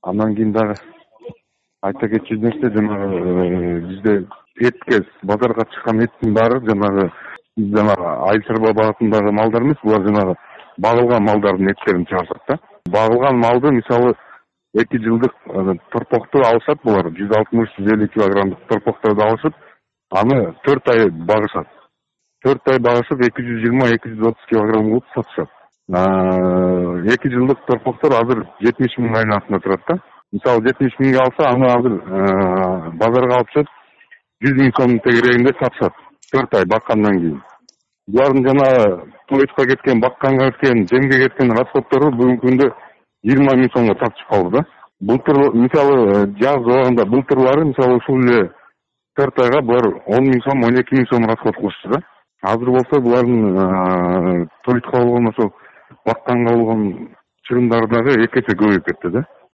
Андан кийин дагы айта кетчү нерсе жанагы бизде этке базарга чыккан эттин баары жанагы айыл чарба багытындагы малдар эмес, булар жанагы багылган малдардын эттерин чыгарышат да. Багылган малды мисалы 2 жылдык торпокту алышат булар, 160-150 килограммдык торпокторду алышып, аны 4 ай багышат. 4 ай багышып 220-230 килограмм кылып сатышат. 2 жылдык торпоктор азыр 70 миң айланасында турат да. Мисалы 70 миңге алса, аны азыр базарга алып чыгып 100 миң сомдун тегерегинде сатышат 4 ай баккандан кийин. Булардын жана тойтка кеткен, бакканга кеткен, жемге кеткен расходтору бүгүнкү күндө 20 миң сомго тартышып калды да. Былтыр мисалы жаз убагында былтырлары мисалы ушул эле 4 айга булар 10 миң сом, 12 миң сом расход кылышты да. Азыр болсо булардын тойтка болгон ошо бакканга болгон чыгымдары дагы 2 эсе көбөйүп кетти да.